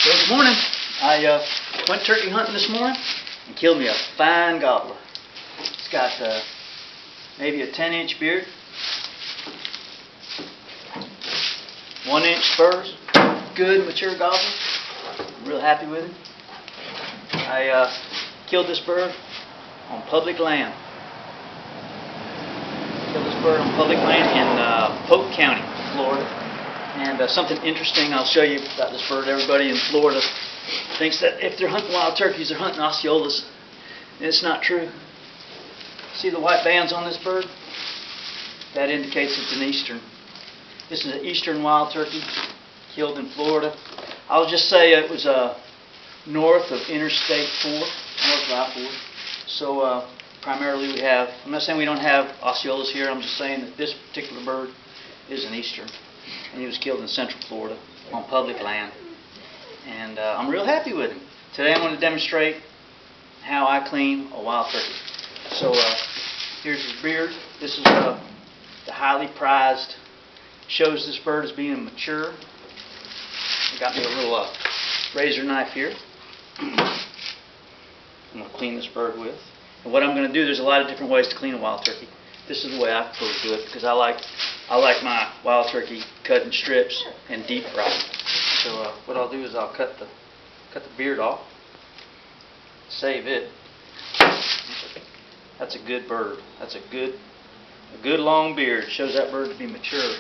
Good morning. I went turkey hunting this morning and killed me a fine gobbler. It's got maybe a 10-inch beard, 1-inch spurs, good mature gobbler. I'm real happy with him. I killed this bird on public land. Killed this bird on public land in Polk County, Florida. And something interesting I'll show you about this bird. Everybody in Florida thinks that if they're hunting wild turkeys, they're hunting Osceolas. And it's not true. See the white bands on this bird? That indicates it's an eastern. This is an eastern wild turkey killed in Florida. I'll just say it was north of Interstate 4, north of I-4. So primarily we have, I'm not saying we don't have Osceolas here, I'm just saying that this particular bird is an eastern. And he was killed in Central Florida on public land. And I'm real happy with him. Today I'm going to demonstrate how I clean a wild turkey. So here's his beard. This is the highly prized, shows this bird as being mature. I got me a little razor knife here. I'm going to clean this bird with. And what I'm going to do, there's a lot of different ways to clean a wild turkey. This is the way I prefer to do it because I like my wild turkey cut in strips and deep fried. So what I'll do is I'll cut the beard off, save it. That's a good bird. That's a good long beard. Shows that bird to be mature.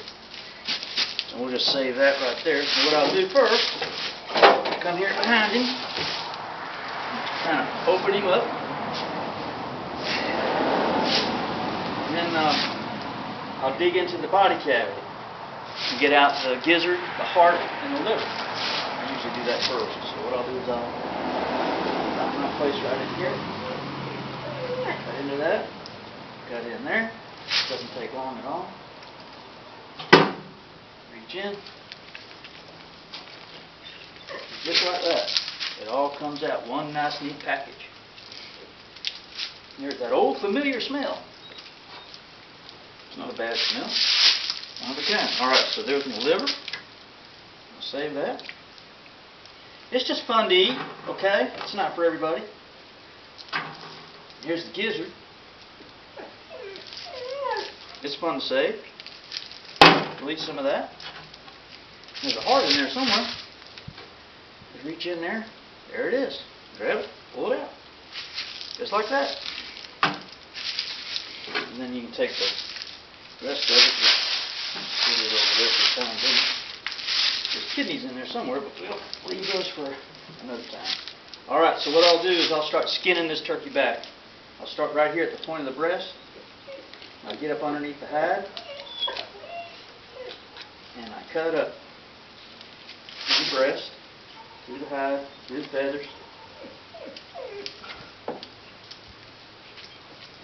And we'll just save that right there. And what I'll do first, come here behind him, kind of open him up, and then I'll dig into the body cavity and get out the gizzard, the heart, and the liver. I usually do that first. So what I'll do is I'm going to place right in here. Right into that. Got it in there. Doesn't take long at all. Reach in. Just like that. It all comes out one nice neat package. There's that old familiar smell. It's not a bad smell. One of a kind. Alright, so there's my liver. I'll save that. It's just fun to eat, okay? It's not for everybody. Here's the gizzard. It's fun to save. Delete some of that. There's a heart in there somewhere. Just reach in there. There it is. Grab it. Pull it out. Just like that. And then you can take the rest of it. Just put it over there for the time being. There's kidneys in there somewhere, but we'll leave those for another time. Alright, so what I'll do is I'll start skinning this turkey back. I'll start right here at the point of the breast. I'll get up underneath the hide. And I cut up through the breast, through the hide, through the feathers.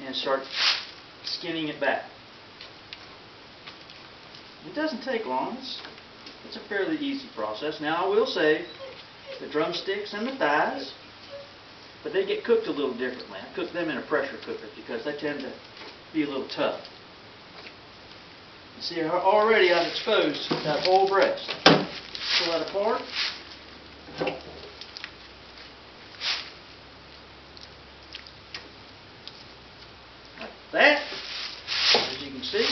And start skinning it back. It doesn't take long. It's a fairly easy process. Now I will say the drumsticks and the thighs, but they get cooked a little differently. I cook them in a pressure cooker because they tend to be a little tough. You see, already I've exposed that whole breast. Pull that apart. Like that, as you can see.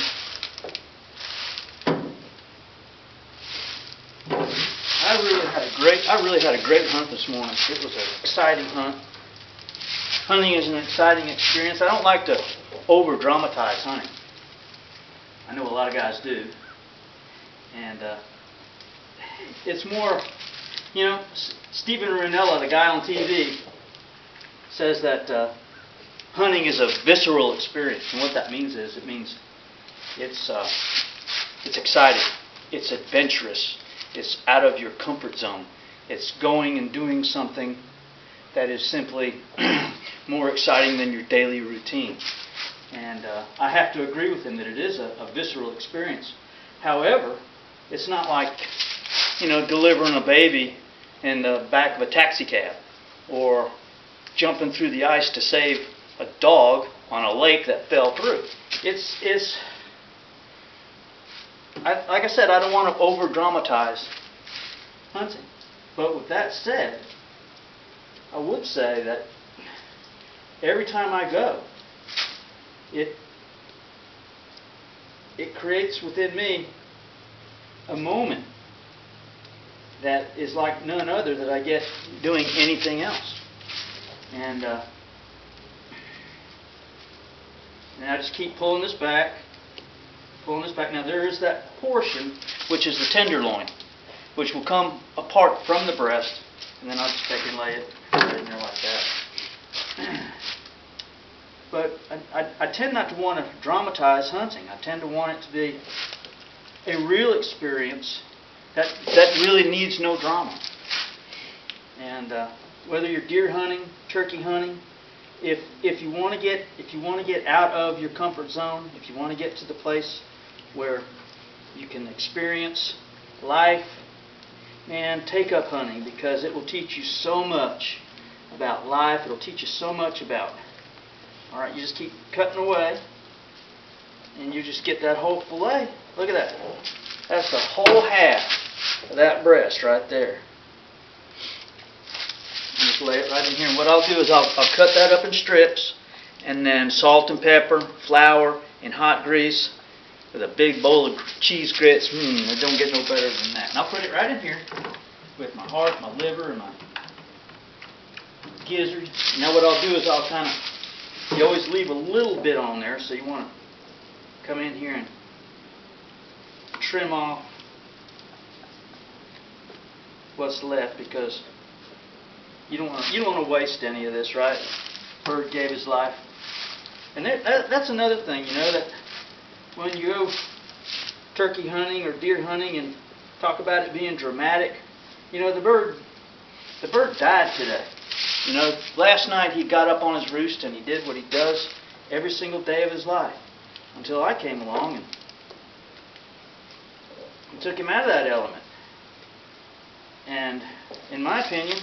I really had a great hunt this morning. It was an exciting hunt. Hunting is an exciting experience. I don't like to over-dramatize hunting. I know a lot of guys do. And it's more, Steven Rinella, the guy on TV, says that hunting is a visceral experience. And what that means is, it means it's exciting. It's adventurous. It's out of your comfort zone. It's going and doing something that is simply more exciting than your daily routine. And I have to agree with him that it is a visceral experience. However, it's not like, delivering a baby in the back of a taxi cab or jumping through the ice to save a dog on a lake that fell through. Like I said, I don't want to over-dramatize hunting. But with that said, I would say that every time I go, it creates within me a moment that is like none other that I get doing anything else. And I just keep pulling this back. Now there is that portion which is the tenderloin, which will come apart from the breast, and then I'll just take and lay it right in there like that. But I tend not to want to dramatize hunting. I tend to want it to be a real experience that really needs no drama. And whether you're deer hunting, turkey hunting, if you want to get out of your comfort zone, if you want to get to the place where you can experience life, man, take up hunting, because it will teach you so much about life. It'll teach you so much about, all right, you just keep cutting away, and you just get that whole fillet. Look at that. That's the whole half of that breast right there. Just lay it right in here. And what I'll do is I'll cut that up in strips, and then salt and pepper, flour, and hot grease with a big bowl of cheese grits. It don't get no better than that. And I'll put it right in here with my heart, my liver, and my gizzard. Now what I'll do is I'll kind of, you always leave a little bit on there, so you want to come in here and trim off what's left, because you don't want to waste any of this, right? Bird gave his life. And that's another thing, that when you go turkey hunting or deer hunting and talk about it being dramatic, the bird died today. Last night he got up on his roost and he did what he does every single day of his life until I came along and took him out of that element. And in my opinion,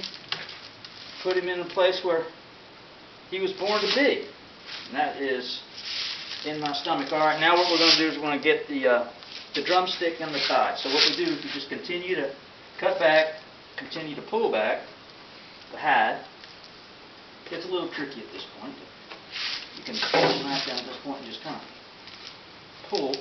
put him in a place where he was born to be. And that is in my stomach. All right, now what we're going to do is we're going to get the drumstick and the thigh. So what we do is we just continue to cut back, continue to pull back the hide. It's a little tricky at this point. You can pull the knife down at this point and just kind of pull.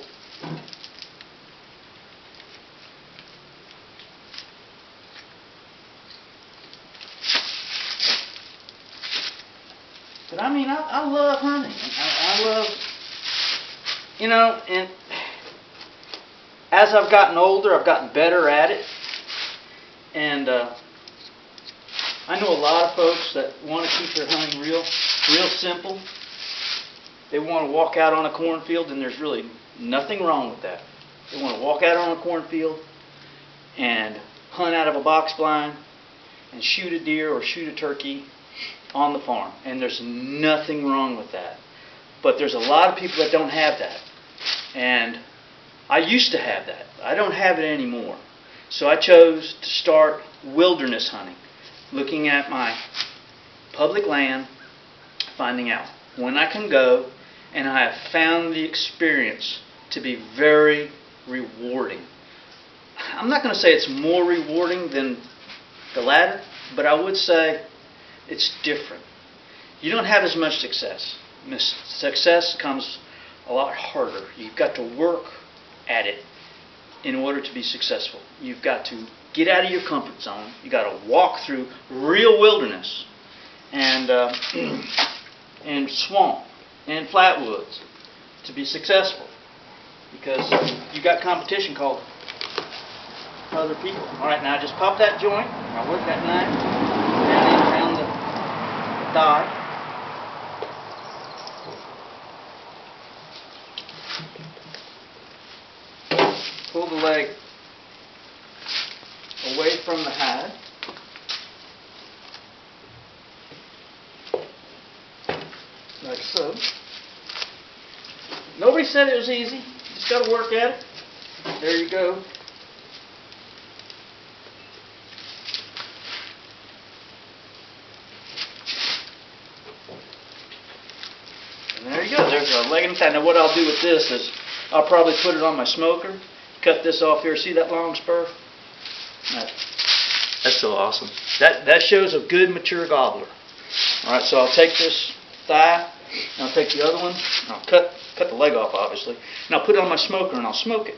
But I love hunting. I love, and as I've gotten older, I've gotten better at it. And I know a lot of folks that want to keep their hunting real simple. They want to walk out on a cornfield, and there's really nothing wrong with that. They want to walk out on a cornfield and hunt out of a box blind and shoot a deer or shoot a turkey on the farm. And there's nothing wrong with that. But there's a lot of people that don't have that. And I used to have that. I don't have it anymore. So I chose to start wilderness hunting, looking at my public land, finding out when I can go, and I have found the experience to be very rewarding. I'm not going to say it's more rewarding than the latter, but I would say it's different. You don't have as much success. Success comes a lot harder. You've got to work at it in order to be successful. You've got to get out of your comfort zone. You've got to walk through real wilderness and swamp and flatwoods to be successful, because you've got competition called other people. All right, now just pop that joint. I'll work that knife down in around the thigh. Pull the leg away from the hide. Like so. Nobody said it was easy. You just got to work at it. There you go. And there you go. There's our leg and thigh. Now what I'll do with this is I'll probably put it on my smoker. Cut this off here. See that long spur? That That's so awesome. That shows a good mature gobbler. All right, so I'll take this thigh, and I'll take the other one, and I'll cut the leg off, obviously, and I'll put it on my smoker, and I'll smoke it,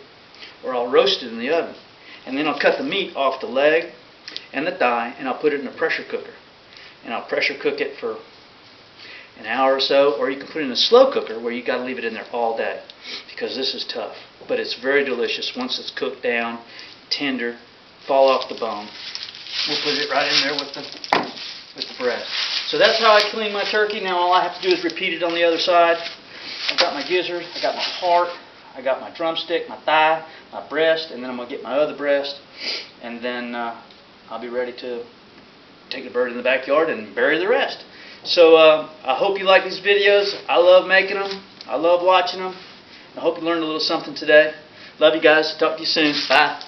or I'll roast it in the oven. And then I'll cut the meat off the leg and the thigh, and I'll put it in a pressure cooker. And I'll pressure cook it for an hour or so, or you can put it in a slow cooker where you got to leave it in there all day, because this is tough. But it's very delicious once it's cooked down, tender, fall off the bone. We'll put it right in there with the breast. So that's how I clean my turkey. Now all I have to do is repeat it on the other side. I've got my gizzard, I got my heart, I got my drumstick, my thigh, my breast, and then I'm going to get my other breast, and then I'll be ready to take the bird in the backyard and bury the rest. So I hope you like these videos. I love making them. I love watching them. I hope you learned a little something today. Love you guys. Talk to you soon. Bye.